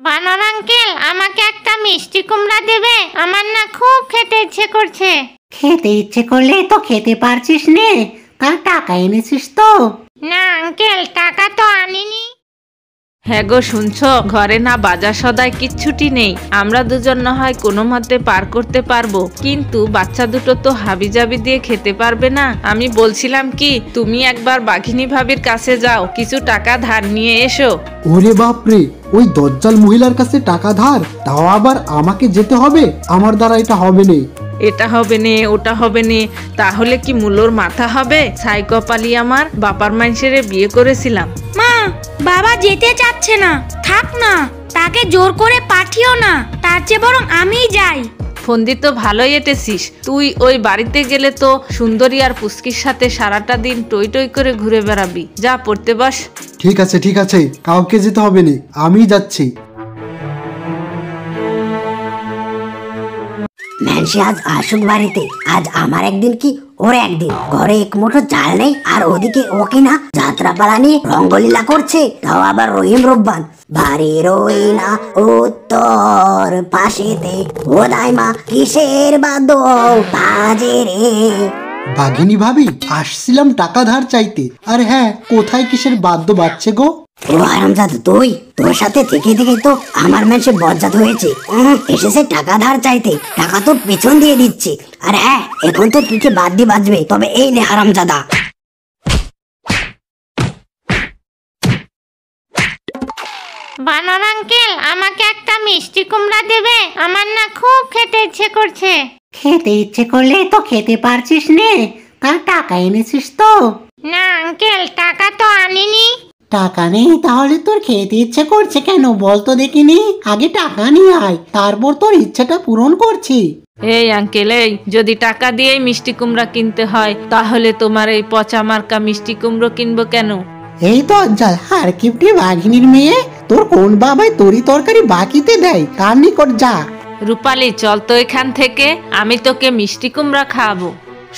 বানর আঙ্কেল, আমাকে একটা মিষ্টি কুমড়া দেবে? আমার না খুব খেতে ইচ্ছে করছে। খেতে ইচ্ছে করলে তো খেতে পারছিস নে, তার টাকা এনেছিস তো? না আঙ্কেল, টাকা তো আনিনি। হ্যাঁ গো, শুনছো? ঘরে না বাজার সদাই কিচ্ছুটি নেই। আমরা দুজন না হয় কোনো মতে পার করতে পারবো, কিন্তু বাচ্চা দুটো তো হাবিজাবি দিয়ে খেতে পারবে না। আমি বলছিলাম কি, তুমি একবার বাঘিনী ভাবির কাছে যাও, কিছু টাকা ধার নিয়ে এসো। ওরে বাপরে, ওই দজ্জাল মহিলার কাছে টাকা ধার, তাও আবার আমাকে যেতে হবে? আমার দ্বারা এটা হবে না। এটা হবে নে, ওটা হবে নে, তাহলে কি মূলোর মাথা হবে? ছাই কপালি আমার, বাপার মাইনসেরে বিয়ে করেছিলাম। মা, বাবা যেতে চাচ্ছে না, থাক না, তাকে জোর করে পাঠিও না, তার চেয়ে বরং আমিই যাই। ফন্দি তো ভালোই এঁটেছিস তুই। ওই বাড়িতে গেলে তো সুন্দরী আর পুস্কির সাথে সারাটা দিন টই টই করে ঘুরে বেড়াবি। যা পড়তে বস। ঠিক আছে ঠিক আছে, কাউকে যেতে হবে না, আমি যাচ্ছি। ম্যানসি আজ আসুক বাড়িতে, আজ আমার একদিন কি ওর একদিন। ঘরে এক মুঠো চাল নেই, আর ওদিকে ও কিনা যাত্রাপালা নিয়ে রঙ্গলীলা করছে, তাও আবার রহিম রব্বান। বাড়ির ওই না উত্তর পাশেতে ও দাইমা কিসের বাদ্য বাজে রে। বাঘিনী ভাবি, আসছিলাম টাকা ধার চাইতে। আর হ্যাঁ, কোথায় কিসের বাদ্য বাজছে গো? ও হারামজাদা, তোর সাথে থেকে থেকে তো আমার মেয়ে বজ্জাত হয়েছে। এসেছে টাকা ধার চাইতে, টাকা তো পেছন দিয়ে দিচ্ছে। আর হ্যাঁ, এখন তো পিঠে বাদ দিয়ে বাজবে। তবে এই নে হারামজাদা। বানর আঙ্কেল, আমাকে একটা মিষ্টি কুমড়া দেবে? আমার না খুব খেতে ইচ্ছে করছে। খেতে ইচ্ছে করলে তো খেতে পারছিস নে, তার টাকা এনেছিস তো? না আঙ্কেল, টাকা তো আনিনি। টাকা নেই তাহলে তোর খেতে ইচ্ছে করছে কেন বলতো দেখিনি? আগে টাকা নিয়ে আয়, তারপর তোর ইচ্ছাটা পূরণ করছি। এই আঙ্কেল, এই যদি টাকা দিয়েই মিষ্টি কুমড়া কিনতে হয়, তাহলে তোমার এই পচা মার্কা মিষ্টি কুমড়ো কিনবো কেন? এই তো আর কিপটি বাঘিনীর মেয়ে, তোর কোন বাবাই তরি তরকারি বাকিতে দেয়, তার নিকট যা। রূপালী, চল তো এখান থেকে, আমি তোকে মিষ্টি কুমড়া খাওয়াবো।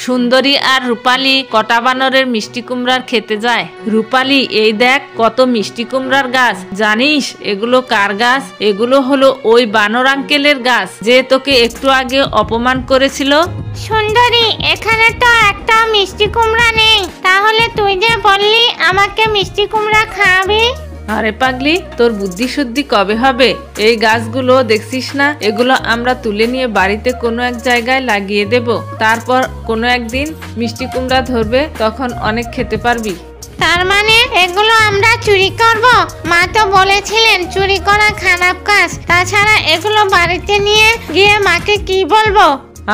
সুন্দরী আর রূপালী কটা বানরের মিষ্টি কুমড়ার খেতে যায়। রূপালী, এই দেখ কত মিষ্টি কুমড়ার গাছ। জানিস এগুলো কার গাছ? এগুলো হলো ওই বানর আঙ্কেলের গাছ, যে তোকে একটু আগে অপমান করেছিল। সুন্দরী, এখানে তো একটা মিষ্টি কুমড়া নেই, তাহলে তুই যে বললি আমাকে মিষ্টি কুমড়া খাওয়াবি। আরে পাগলি, তোর বুদ্ধি শুদ্ধি কবে হবে? এই গাছগুলো দেখছিস না, এগুলো আমরা তুলে নিয়ে বাড়িতে কোনো এক জায়গায় লাগিয়ে দেব। তারপর কোনো একদিন মিষ্টি কুমড়া ধরবে, তখন অনেক খেতে পারবি। তার মানে এগুলো আমরা চুরি করব? মা তো বলেছিলেন চুরি করা খারাপ কাজ। তাছাড়া এগুলো বাড়িতে নিয়ে গিয়ে মাকে কি বলবো?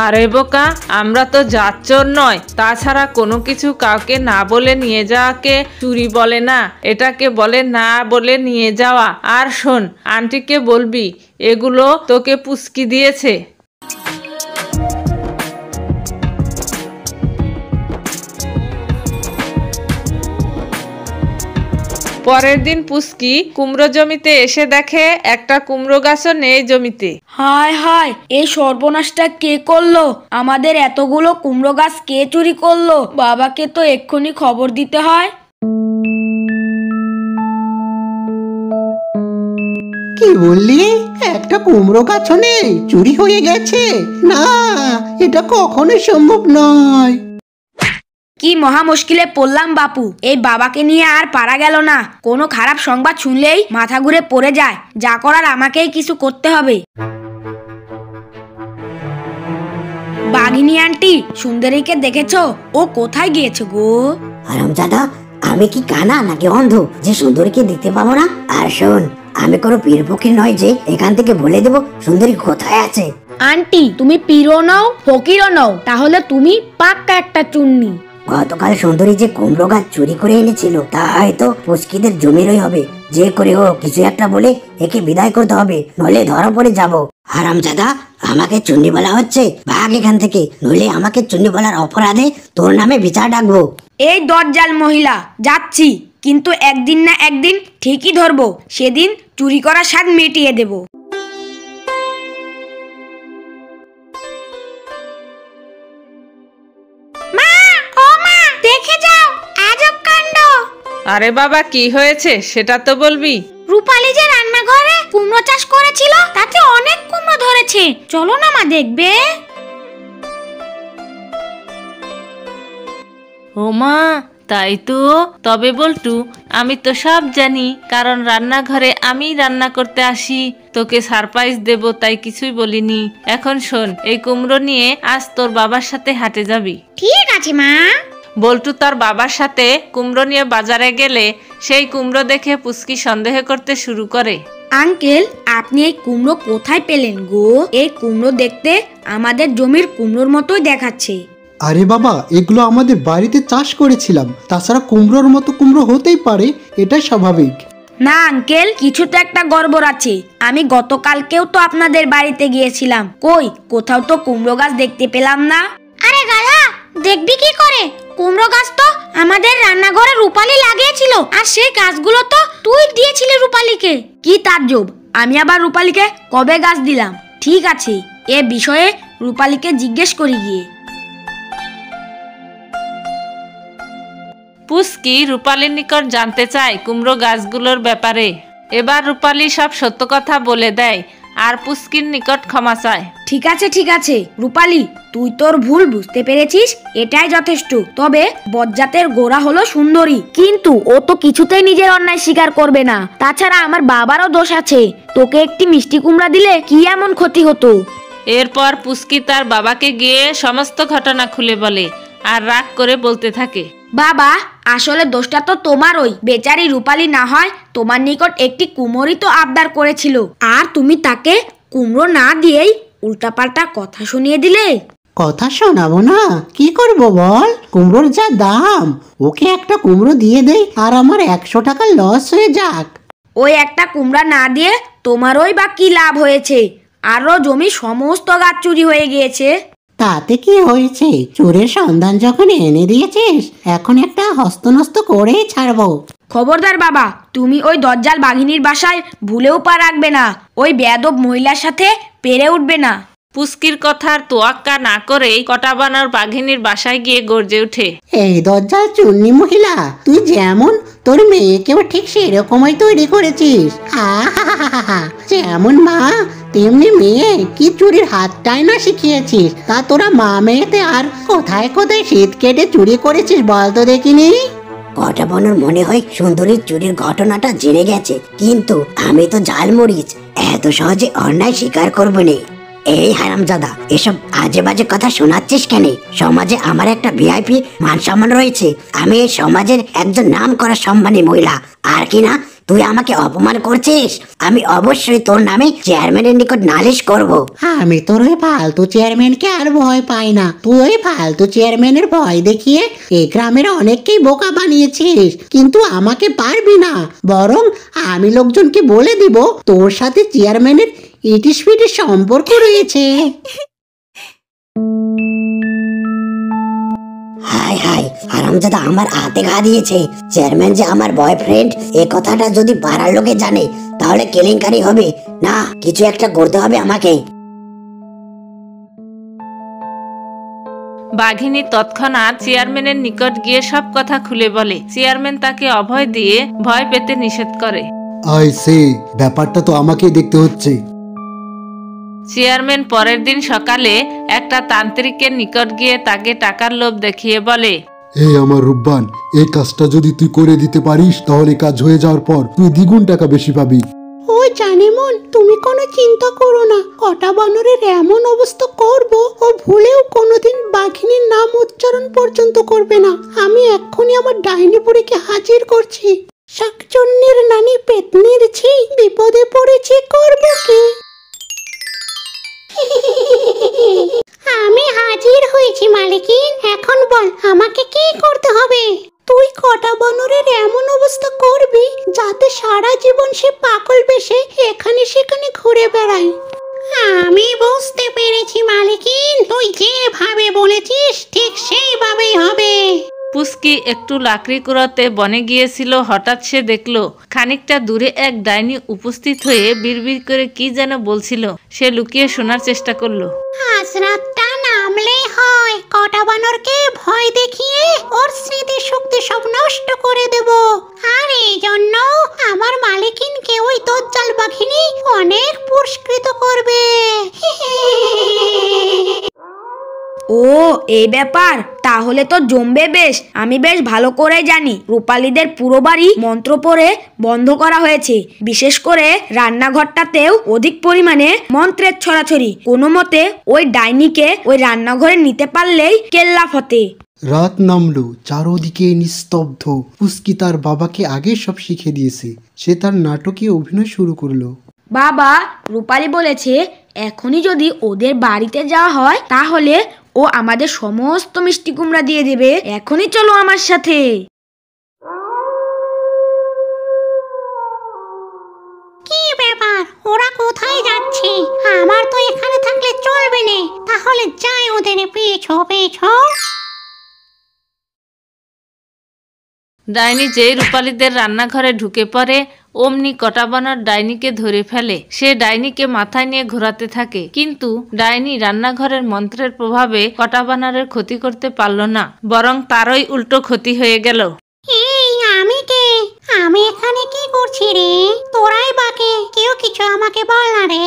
আরে বোকা, আমরা তো জাতচোর নয়। তাছাড়া কোনো কিছু কাউকে না বলে নিয়ে যাওয়াকে চুরি বলে না, এটাকে বলে না বলে নিয়ে যাওয়া। আর শোন, আন্টিকে বলবি এগুলো তোকে পুস্কি দিয়েছে। পরের দিন পুস্কি কুমড়ো জমিতে এসে দেখে একটা কুমড়ো গাছও নেই জমিতে। হায় হায়, এই সর্বনাশটা কে করলো? আমাদের এতগুলো কুমড়ো গাছ কে চুরি করলো? বাবাকে তো এক্ষুনি খবর দিতে হয়। কি বললি? একটা কুমড়ো গাছও নেই, চুরি হয়ে গেছে? না, এটা কখনোই সম্ভব নয়। কি মহা মুশকিলে পড়লাম বাপু, এই বাবাকে নিয়ে আর পারা গেল না। কোনো খারাপ সংবাদ শুনলেই মাথা ঘুরে পড়ে যায়। যা করার আমাকেই কিছু করতে হবে। বাঘিনী আন্টি, সুন্দরীকে দেখেছো? ও কোথায় গিয়েছে গো? হারামজাদা, আমি কি কানা নাকি অন্ধ যে সুন্দরীকে দেখতে পাবো না? আর শোন, আমি কোনো পীর ফকির নয় যে এখান থেকে বলে দেবো সুন্দরী কোথায় আছে। আন্টি, তুমি পীরও নও ফকিরও নও, তাহলে তুমি পাক্কা একটা চুন্নি। গতকাল সুন্দরী যে কুমড়ো গাছ চুরি করে এনেছিল, তা হয়তো পুস্কিদের জমিরই হবে। যে করে হোক কিছু একটা বলে একে বিদায় করতে হবে, নইলে ধরা পড়ে যাবো। হারামজাদা, আমাকে চুন্নি বলা হচ্ছে, ভাগ এখান থেকে, নইলে আমাকে চুন্নি বলার অপরাধে তোর নামে বিচার ডাকবো। এই দজ্জাল মহিলা, যাচ্ছি, কিন্তু একদিন না একদিন ঠিকই ধরবো। সেদিন চুরি করা স্বাদ মিটিয়ে দেবো। আরে বাবা, কি হয়েছে সেটা তো বলবি। রূপালী যে রান্নাঘরে কুমড়ো চাষ করেছিল তাতে অনেক কুমড়ো ধরেছে, চলো না মা দেখবে। ও মা, তাই তো। তবে বল্টু, আমি তো সব জানি, কারণ রান্নাঘরে আমি রান্না করতে আসি। তোকে সারপ্রাইজ দেব তাই কিছুই বলিনি। এখন শোন, এই কুমড়ো নিয়ে আজ তোর বাবার সাথে হাটে যাবি। ঠিক আছে মা। বল্টু তার বাবার সাথে কুমড়ো নিয়ে বাজারে গেলে সেই কুমড়ো দেখে পুচকি সন্দেহ করতে শুরু করে। আঙ্কেল, আপনি এই কুমড়ো কোথায় পেলেন গো? এই কুমড়ো দেখতে আমাদের জমির কুমড়োর মতোই দেখাচ্ছে। আরে বাবা, এগুলো আমাদের বাড়িতে চাষ করেছিলাম। তাছাড়া কুমড়োর মতো কুমড়ো হতেই পারে, এটাই স্বাভাবিক। না আঙ্কেল, কিছু তো একটা গড়বড় আছে। আমি গতকালকেও তো আপনাদের বাড়িতে গিয়েছিলাম, কই কোথাও তো কুমড়ো গাছ দেখতে পেলাম না। আরে গালা, দেখবি কি করে? কুমড়ো গাছ তো আমাদের রান্নাঘরে রূপালী লাগিয়েছিল, আর সেই গাছগুলো তো তুই দিয়েছিলি রূপালীকে। কি তাজ্জব, আমি আবার রূপালীকে কবে গাছ দিলাম? ঠিক আছে, এ বিষয়ে রূপালীকে জিজ্ঞেস করি গিয়ে। পুচকি রূপালীর নিকট জানতে চায় কুমড়ো গাছগুলোর ব্যাপারে। এবার রূপালী সব সত্য কথা বলে দেয় আর পুচকির নিকট ক্ষমা চায়। ঠিক আছে রূপালী, তুই তোর ভুল বুঝতে পেরেছিস, এটাই যথেষ্ট। তবে বজ্জাতের গোড়া হলো সুন্দরী, কিন্তু ও তো কিছুতেই নিজের অন্যায় স্বীকার করবে না। তাছাড়া আমার বাবারও দোষ আছে, তোকে একটি মিষ্টি কুমড়া দিলে কি এমন ক্ষতি হতো? এরপর পুচকি তার বাবাকে গিয়ে সমস্ত ঘটনা খুলে বলে আর রাগ করে বলতে থাকে, বাবা, আসলে দোষটা তো তোমারই। বেচারি রূপালী না হয় তোমার নিকট একটি কুমড়োই তো আবদার করেছিল, আর তুমি তাকে কুমড়ো না দিয়েই উল্টাপাল্টা কথা শুনিয়ে দিলে। কথা শোনাবো না, কি করব বল? কুমড়োর যা দাম, ওকে একটা কুমড়ো দিয়ে দেই আর আমার 100 টাকা লস হয়ে যাক। ওই একটা কুমড়া না দিয়ে তোমারই বা কি লাভ হয়েছে? আরো জমি সমস্ত গাছ চুরি হয়ে গিয়েছে। তাতে কি হয়েছে? চোরের সন্ধান যখন এনে দিয়েছিস, এখন একটা হস্তনস্ত করেই ছাড়বো। খবরদার বাবা, তুমি ওই দজ্জাল বাঘিনীর বাসায় ভুলেও পা রাখবে না। ওই বেয়াদব মহিলার সাথে পেরে উঠবে না। পুচকির কথার তোয়াক্কা না করেই কটাবানর বাঘিনীর বাসায় গিয়ে গর্জে ওঠে, এই দজ্জাল চুন্নি মহিলা, তুই যেমন তোর মেয়েকেও ঠিক সেরকমই তৈরি করেছিস। আহা, যেমন মা তেমনি মেয়ে, কি চুরির হাতটাই না শিখিয়েছিস। তা তোরা মা মেয়েতে আর কোথায় কোথায় শীত কেটে চুরি করেছিস বলতো দেখিনি? কটাবনের মনে হয় সুন্দরীর চুরির ঘটনাটা জেনে গেছে, কিন্তু আমি তো জালমরিচ, এত সহজে অন্যায় স্বীকার করবো না। এই হারামজাদা, এসব আজে বাজে কথা শোনাচ্ছিস কেন? সমাজে আমার একটা ভিআইপি মান সম্মান রয়েছে। আমি এই সমাজের একজন নাম করা সম্মানী মহিলা, আর কি না তুই আমাকে অপমান করছিস? আমি অবশ্যই তোর নামে চেয়ারম্যানের নিকট নালিশ করব। আমি তোর ওই ফালতু চেয়ারম্যানকে আর ভয় পাই না। তুই ওই ফালতু চেয়ারম্যানের ভয় দেখিয়ে এই গ্রামের অনেককেই বোকা বানিয়েছিস, কিন্তু আমাকে পারবি না। বরং আমি লোকজনকে বলে দিব তোর সাথে চেয়ারম্যানের ইটিস পিটিস সম্পর্ক রয়েছে। হাই হাই, হারামজাদা আমার হাতে ঘা দিয়েছে। চেয়ারম্যান যে আমার বয়ফ্রেন্ড, এ কথাটা যদি পাড়ার লোকে জানে তাহলে কেলেঙ্কারি হবে। না, কিছু একটা করতে হবে আমাকে। বাঘিনী তৎক্ষণাৎ চেয়ারম্যানের নিকট গিয়ে সব কথা খুলে বলে। চেয়ারম্যান তাকে অভয় দিয়ে ভয় পেতে নিষেধ করে। আই সে, ব্যাপারটা তো আমাকেই দেখতে হচ্ছে। চেয়ারম্যান পরের দিন সকালে একটা তান্ত্রিকের নিকট গিয়ে তাকে টাকার লোভ দেখিয়ে বলে, এই আমার রূপবান, এই কাজটা যদি তুই করে দিতে পারিস তাহলে কাজ হয়ে যাওয়ার পর তুই দ্বিগুণ টাকা বেশি পাবি। ওই জানেমন, তুমি কোনো চিন্তা করো না। কটা বানরের এমন অবস্থা করব, ও ভুলেও কোনোদিন বাঘিনীর নাম উচ্চারণ পর্যন্ত করবে না। আমি এক্ষুনি আমার ডাইনি বুড়িকে হাজির করছি। শাকচুন্নির নানি পেতনির ছি, বিপদে পড়েছি, করব কি? আমি হাজির হয়েছি মালিকিন। এখন বল, আমাকে কি করতে হবে? তুই কটা বানরের এমন অবস্থা করবি যাতে সারা জীবন সে পাগল বেশে এখানে সেখানে ঘুরে বেড়ায়। আমি বুঝতে পেরেছি মালিকিন, তুই যেভাবে বলেছিস ঠিক সেইভাবেই হবে। পুচকি একটু লাকড়ি কুড়াতে বনে গিয়েছিল। হঠাৎ সে দেখলো খানিকটা দূরে এক ডাইনি উপস্থিত হয়ে বিড়বিড় করে কি যেন বলছিল। সে লুকিয়ে শোনার চেষ্টা করলো। আজ রাতটা নামলে হয়, কটা বানরকে ভয় দেখিয়ে ওর স্মৃতি শক্তি সব নষ্ট করে দেব। আর এই জন্য আমার মালিকিনকে ওই দজ্জাল বাঘিনী অনেক পুরস্কৃত করবে। ও এই ব্যাপার, তাহলে তো জমবে বেশ। আমি বেশ ভালো করে জানি রূপালীদের পুরো বাড়ি মন্ত্র পড়ে বন্ধ করা হয়েছে। বিশেষ করে রান্নাঘরটাতেও অধিক পরিমাণে মন্ত্রের ছড়াছড়ি। কোনো মতে ওই ডাইনিকে ওই রান্নাঘরে নিতে পারলেই কেল্লা ফতে। রাত নামলো, চারদিকে নিস্তব্ধ। পুস্কি তার বাবাকে আগে সব শিখে দিয়েছে। সে তার নাটকে অভিনয় শুরু করলো। বাবা, রূপালী বলেছে এখনই যদি ওদের বাড়িতে যাওয়া হয় তাহলে ও আমাদের সমস্ত মিষ্টি কুমড়া দিয়ে দেবে। এখনই চলো আমার সাথে। কি ব্যাপার, ওরা কোথায় যাচ্ছে? আমার তো এখানে থাকলে চলবে না। তাহলে যাই ওদের পেছো পেছো। ডাইনি যেই রূপালীদের রান্নাঘরে ঢুকে পড়ে অমনি কটা বানর ডাইনিকে ধরে ফেলে। সে ডাইনিকে মাথায় নিয়ে ঘোরাতে থাকে, কিন্তু ডাইনি রান্নাঘরের মন্ত্রের প্রভাবে কটা বানরের ক্ষতি করতে পারল না, বরং তারই উল্টো ক্ষতি হয়ে গেল। এই আমি কে? আমি এখানে কি করছি রে? তোরাই বাকে, কেউ কিছু আমাকে বল না রে।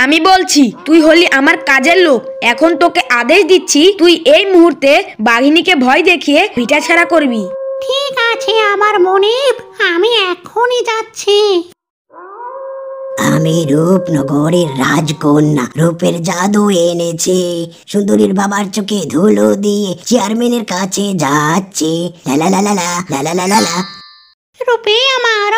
আমি বলছি তুই হলি আমার কাজের লোক। এখন তোকে আদেশ দিচ্ছি তুই এই মুহূর্তে বাঘিনীকে ভয় দেখিয়ে ভিটা ছাড়া করবি। ঠিক আছে আমার মনিব, আমি এখনই যাচ্ছি। আমি রূপনগরের রাজকন্যা, রূপের জাদু এনেছে। সুন্দরীর বাবার চোখে ধুলো দিয়ে চেয়ারম্যানের কাছে যাচ্ছে। লা লা লা লা লা লা লা লা লা। রূপে আমার